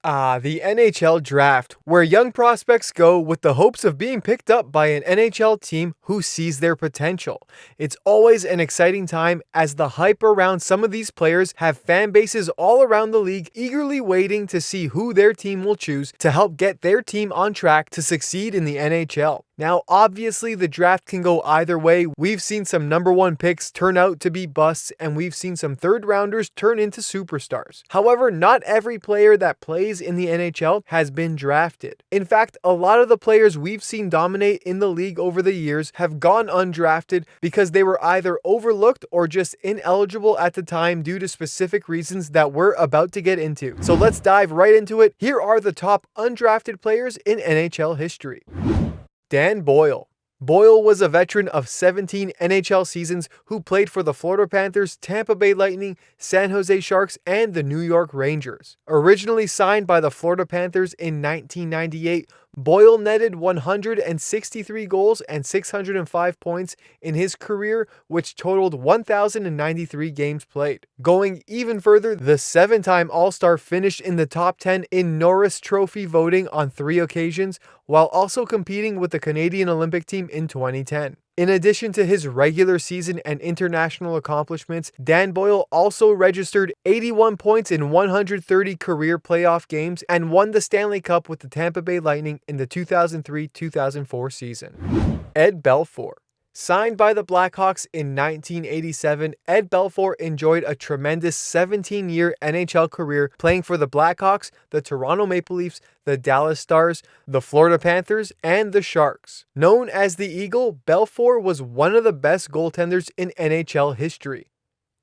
The NHL draft, where young prospects go with the hopes of being picked up by an NHL team who sees their potential. It's always an exciting time as the hype around some of these players have fan bases all around the league eagerly waiting to see who their team will choose to help get their team on track to succeed in the NHL. Now, obviously, the draft can go either way. We've seen some number one picks turn out to be busts, and we've seen some third rounders turn into superstars. However, not every player that plays in the NHL has been drafted. In fact, a lot of the players we've seen dominate in the league over the years have gone undrafted because they were either overlooked or just ineligible at the time due to specific reasons that we're about to get into. So let's dive right into it. Here are the top undrafted players in NHL history. Dan Boyle. Boyle was a veteran of 17 NHL seasons who played for the Florida Panthers, Tampa Bay Lightning, San Jose Sharks, and the New York Rangers. Originally signed by the Florida Panthers in 1998, Boyle netted 163 goals and 605 points in his career, which totaled 1,093 games played. Going even further, the 7-time All-Star finished in the top 10 in Norris Trophy voting on 3 occasions, while also competing with the Canadian Olympic team in 2010. In addition to his regular season and international accomplishments, Dan Boyle also registered 81 points in 130 career playoff games and won the Stanley Cup with the Tampa Bay Lightning in the 2003-2004 season. Ed Belfour. Signed by the Blackhawks in 1987, Ed Belfour enjoyed a tremendous 17-year NHL career playing for the Blackhawks, the Toronto Maple Leafs, the Dallas Stars, the Florida Panthers, and the Sharks. Known as the Eagle, Belfour was one of the best goaltenders in NHL history.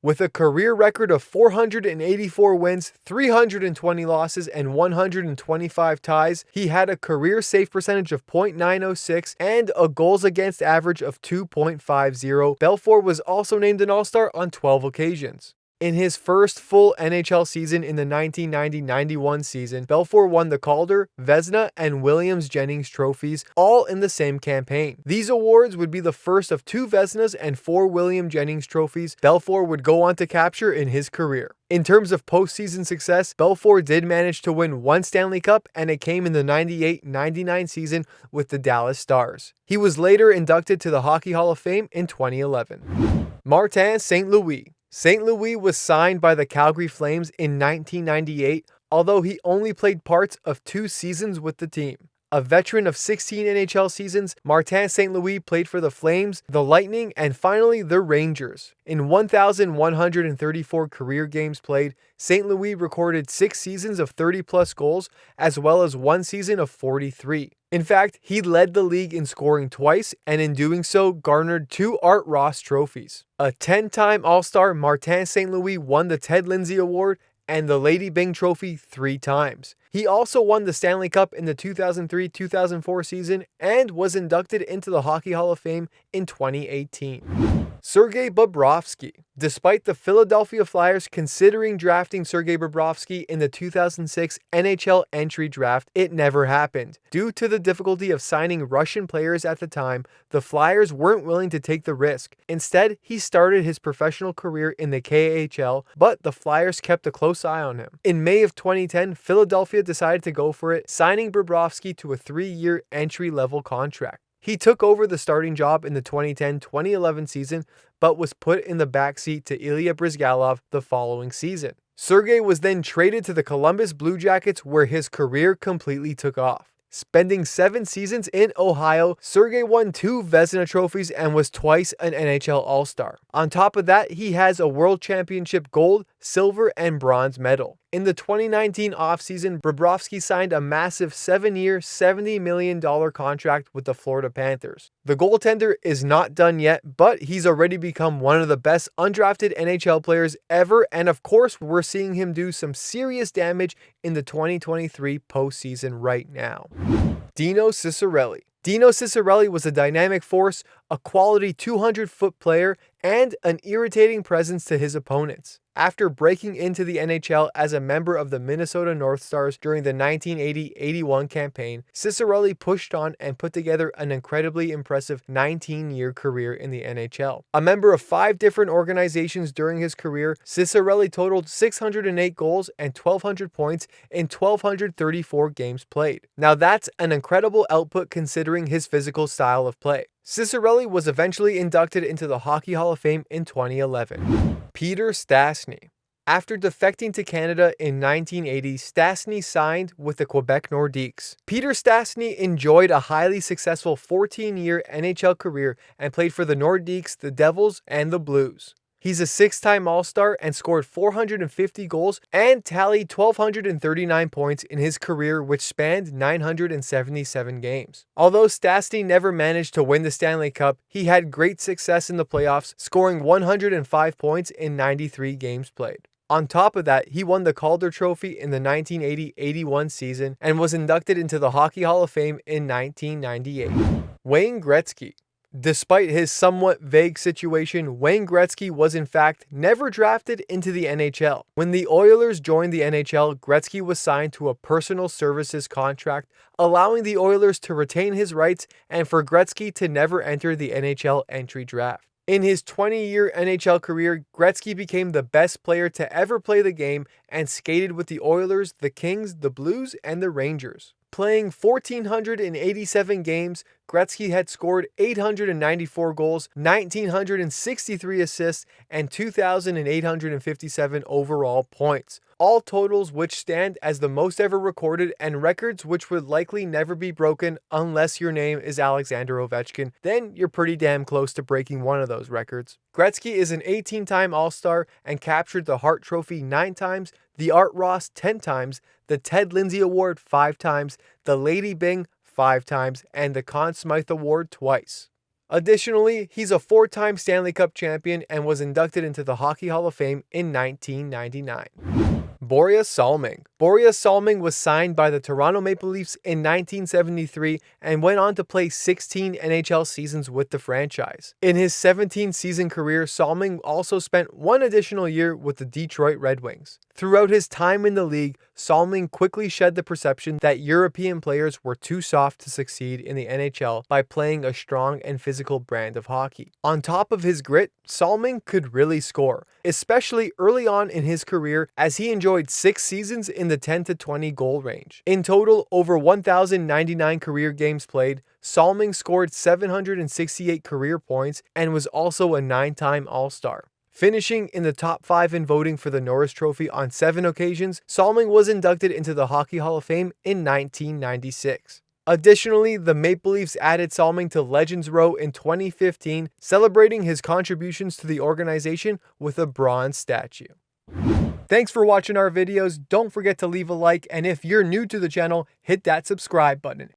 With a career record of 484 wins, 320 losses, and 125 ties, he had a career save percentage of .906 and a goals against average of 2.50. Belfour was also named an All-Star on 12 occasions. In his first full NHL season in the 1990-91 season, Belfour won the Calder, Vezina, and Williams-Jennings trophies, all in the same campaign. These awards would be the first of 2 Vezinas and 4 Williams-Jennings trophies Belfour would go on to capture in his career. In terms of postseason success, Belfour did manage to win 1 Stanley Cup, and it came in the 98-99 season with the Dallas Stars. He was later inducted to the Hockey Hall of Fame in 2011. Martin St. Louis. St. Louis was signed by the Calgary Flames in 1998, although he only played parts of 2 seasons with the team. A veteran of 16 NHL seasons, Martin St. Louis played for the Flames, the Lightning, and finally the Rangers. In 1,134 career games played, St. Louis recorded 6 seasons of 30-plus goals, as well as 1 season of 43. In fact, he led the league in scoring twice, and in doing so, garnered 2 Art Ross trophies. A 10-time All-Star, Martin St. Louis won the Ted Lindsay Award and the Lady Byng Trophy 3 times. He also won the Stanley Cup in the 2003-2004 season and was inducted into the Hockey Hall of Fame in 2018. Sergey Bobrovsky. Despite the Philadelphia Flyers considering drafting Sergey Bobrovsky in the 2006 NHL entry draft, it never happened. Due to the difficulty of signing Russian players at the time, the Flyers weren't willing to take the risk. Instead, he started his professional career in the KHL, but the Flyers kept a close eye on him. In May of 2010, Philadelphia decided to go for it, signing Bobrovsky to a 3-year entry-level contract. He took over the starting job in the 2010-2011 season, but was put in the backseat to Ilya Bryzgalov the following season. Sergey was then traded to the Columbus Blue Jackets, where his career completely took off. Spending 7 seasons in Ohio, Sergey won 2 Vezina trophies and was twice an NHL All-Star. On top of that, he has a World Championship gold, silver, and bronze medal. In the 2019 offseason, Bobrovsky signed a massive 7-year, $70 million contract with the Florida Panthers. The goaltender is not done yet, but he's already become one of the best undrafted NHL players ever, and of course, we're seeing him do some serious damage in the 2023 postseason right now. Dino Ciccarelli. Dino Ciccarelli was a dynamic force, a quality 200-foot player, and an irritating presence to his opponents. After breaking into the NHL as a member of the Minnesota North Stars during the 1980-81 campaign, Ciccarelli pushed on and put together an incredibly impressive 19-year career in the NHL. A member of 5 different organizations during his career, Ciccarelli totaled 608 goals and 1,200 points in 1,234 games played. Now that's an incredible output considering his physical style of play. Ciccarelli was eventually inducted into the Hockey Hall of Fame in 2011. Peter Stastny. After defecting to Canada in 1980, Stastny signed with the Quebec Nordiques. Peter Stastny enjoyed a highly successful 14-year NHL career and played for the Nordiques, the Devils, and the Blues. He's a 6-time All-Star and scored 450 goals and tallied 1,239 points in his career, which spanned 977 games. Although Stastny never managed to win the Stanley Cup, he had great success in the playoffs, scoring 105 points in 93 games played. On top of that, he won the Calder Trophy in the 1980-81 season and was inducted into the Hockey Hall of Fame in 1998. Wayne Gretzky. Despite his somewhat vague situation, Wayne Gretzky was in fact never drafted into the NHL. When the Oilers joined the NHL, Gretzky was signed to a personal services contract, allowing the Oilers to retain his rights and for Gretzky to never enter the NHL entry draft. In his 20-year NHL career, Gretzky became the best player to ever play the game and skated with the Oilers, the Kings, the Blues, and the Rangers. Playing 1,487 games, Gretzky had scored 894 goals, 1,963 assists, and 2,857 overall points. All totals which stand as the most ever recorded and records which would likely never be broken unless your name is Alexander Ovechkin. Then you're pretty damn close to breaking one of those records. Gretzky is an 18-time All-Star and captured the Hart Trophy 9 times, the Art Ross 10 times, the Ted Lindsay Award 5 times, the Lady Byng 5 times, and the Conn Smythe Award twice. Additionally, he's a 4-time Stanley Cup champion and was inducted into the Hockey Hall of Fame in 1999. Borje Salming. Borje Salming was signed by the Toronto Maple Leafs in 1973 and went on to play 16 NHL seasons with the franchise. In his 17-season career, Salming also spent 1 additional year with the Detroit Red Wings. Throughout his time in the league, Salming quickly shed the perception that European players were too soft to succeed in the NHL by playing a strong and physical brand of hockey. On top of his grit, Salming could really score, especially early on in his career as he enjoyed 6 seasons in the 10 to 20 goal range. In total, over 1,099 career games played, Salming scored 768 career points and was also a 9-time All-Star. Finishing in the top 5 in voting for the Norris Trophy on 7 occasions, Salming was inducted into the Hockey Hall of Fame in 1996. Additionally, the Maple Leafs added Salming to Legends Row in 2015, celebrating his contributions to the organization with a bronze statue. Thanks for watching our videos. Don't forget to leave a like, and if you're new to the channel, hit that subscribe button.